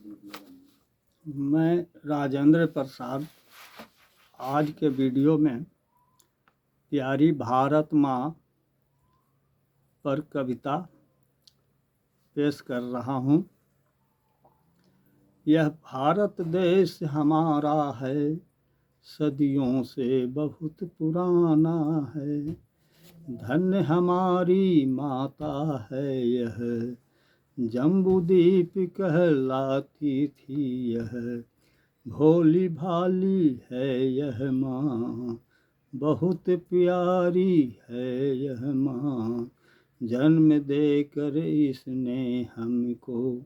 मैं राजेंद्र प्रसाद आज के वीडियो में प्यारी भारत माँ पर कविता पेश कर रहा हूँ। यह भारत देश हमारा है, सदियों से बहुत पुराना है। धन्य हमारी माता है यह, जम्बूद्वीप कहलाती थी यह। भोली भाली है यह माँ, बहुत प्यारी है यह माँ। जन्म देकर इसने हमको,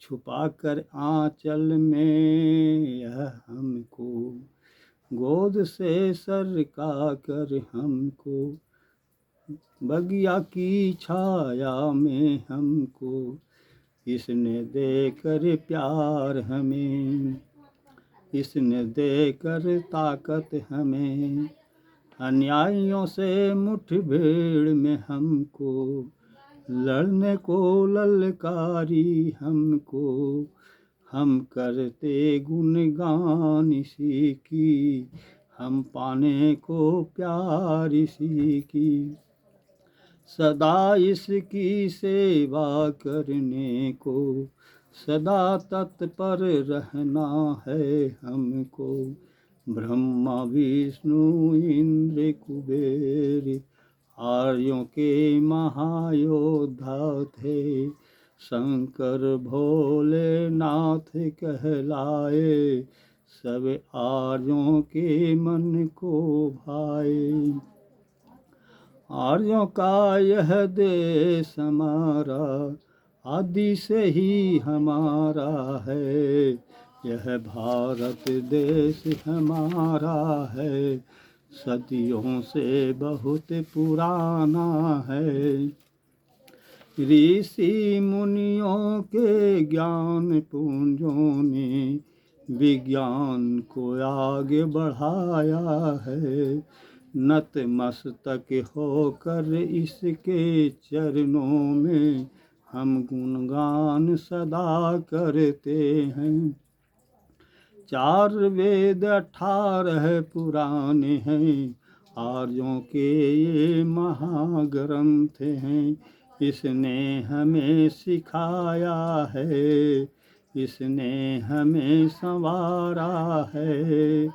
छुपा कर आंचल में यह हमको। गोद से सरका कर हमको, बगिया की छाया में हमको। इसने देकर प्यार हमें, इसने देकर ताकत हमें। अन्यायों से मुठभेड़ में हमको, लड़ने को ललकारी हमको। हम करते गुणगान इसी की, हम पाने को प्यार इसी की। सदा इसकी सेवा करने को, सदा तत्पर रहना है हमको। ब्रह्मा विष्णु इंद्र कुबेर, आर्यों के महायोद्धा थे। शंकर भोलेनाथ कहलाए, सब आर्यों के मन को भाए। आर्यों का यह देश हमारा, आदि से ही हमारा है। यह भारत देश हमारा है, सदियों से बहुत पुराना है। ऋषि मुनियों के ज्ञान पुंजों ने, विज्ञान को आगे बढ़ाया है। नतमस्तक होकर इसके चरणों में, हम गुणगान सदा करते हैं। 4 वेद 18 पुराने हैं, आर्यों के ये महाग्रंथ हैं। इसने हमें सिखाया है, इसने हमें संवारा है।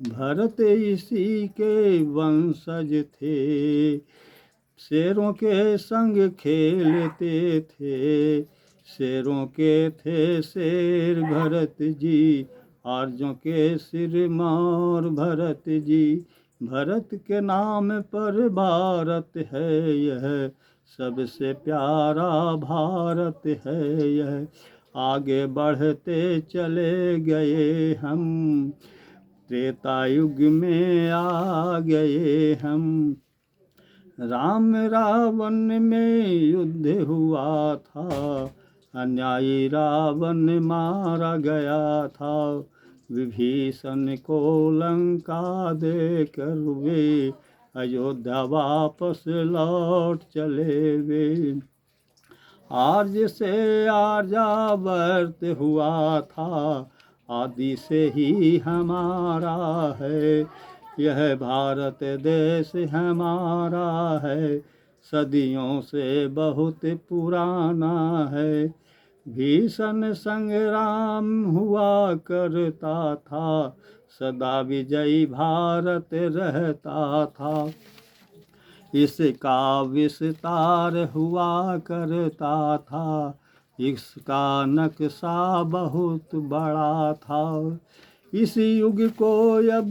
भरत इसी के वंशज थे, शेरों के संग खेलते थे। शेरों के थे शेर भरत जी, आर्यों के सिर मार भरत जी। भरत के नाम पर भारत है यह, सबसे प्यारा भारत है यह। आगे बढ़ते चले गए हम, त्रेता युग में आ गए हम। राम रावण में युद्ध हुआ था, अन्यायी रावण मारा गया था। विभीषण को लंका देकर वे, अयोध्या वापस लौट चले वे। आर्य से आर्यावर्त हुआ था, आदि से ही हमारा है। यह भारत देश हमारा है, सदियों से बहुत पुराना है। भीषण संग्राम हुआ करता था, सदा विजयी भारत रहता था। इसका विस्तार हुआ करता था, इसका नक्शा बहुत बड़ा था। इस युग को अब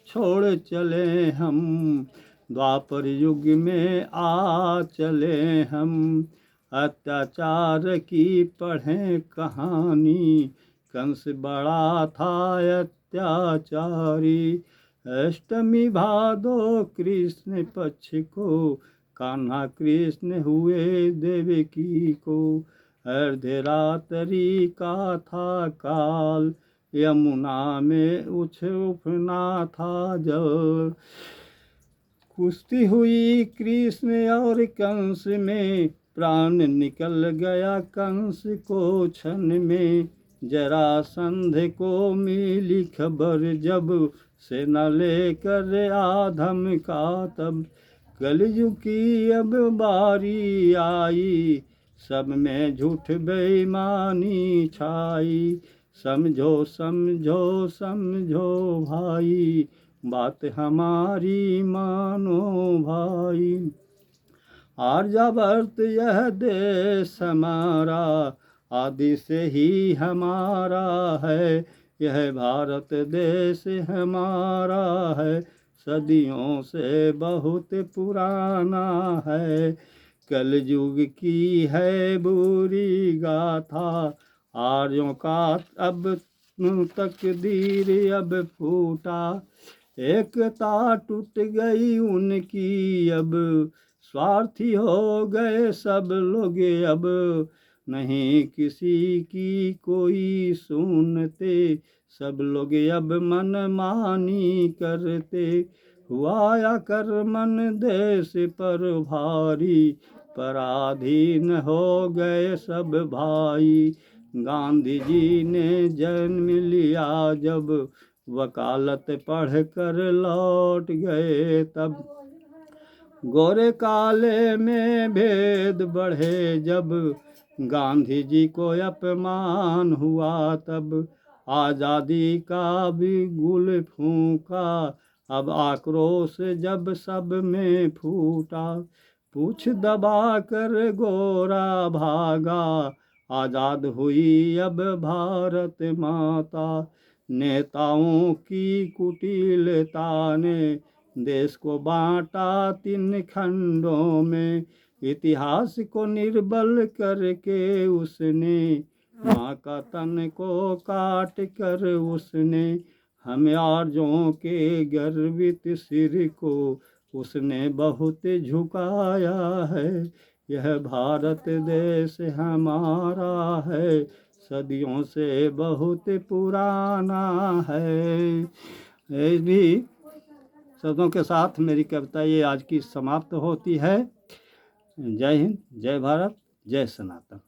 छोड़ चले हम, द्वापर युग में आ चले हम। अत्याचार की पढ़ें कहानी, कंस बड़ा था अत्याचारी। अष्टमी भादो कृष्ण पक्ष को, कान्हा कृष्ण हुए देवकी को। अर्धरात्रि का था काल, यमुना में उफना था जल। कुश्ती हुई कृष्ण और कंस में, प्राण निकल गया कंस को क्षण में। जरासंध को मिली खबर जब, सेना लेकर आधम का तब। कलयुग की अब बारी आई, सब में झूठ बेईमानी छाई। समझो समझो समझो भाई, बात हमारी मानो भाई। आर्यावर्त यह देश हमारा, आदि से ही हमारा है। यह भारत देश हमारा है, सदियों से बहुत पुराना है। कलयुग की है बुरी गाथा, आर्यों का अब तकदीर अब फूटा। एकता टूट गई उनकी अब, स्वार्थी हो गए सब लोग अब। नहीं किसी की कोई सुनते, सब लोग अब मनमानी करते। हुआ या कर मन देश पर भारी, पराधीन हो गए सब भाई। गांधी जी ने जन्म लिया जब, वकालत पढ़ कर लौट गए तब। गोरे काले में भेद बढ़े जब, गांधी जी को अपमान हुआ तब। आज़ादी का भी गुल फूंका, अब आक्रोश जब सब में फूटा। पूछ दबा कर गोरा भागा, आज़ाद हुई अब भारत माता। नेताओं की कुटिलता ने देश को बांटा 3 खंडों में। इतिहास को निर्बल करके उसने, माँ का तन को काट कर उसने। हम आर्यों के गर्वित सिर को उसने बहुत झुकाया है। यह भारत देश हमारा है, सदियों से बहुत पुराना है। भी शब्दों के साथ मेरी कविता ये आज की समाप्त होती है। जय हिंद, जय भारत, जय सनातन।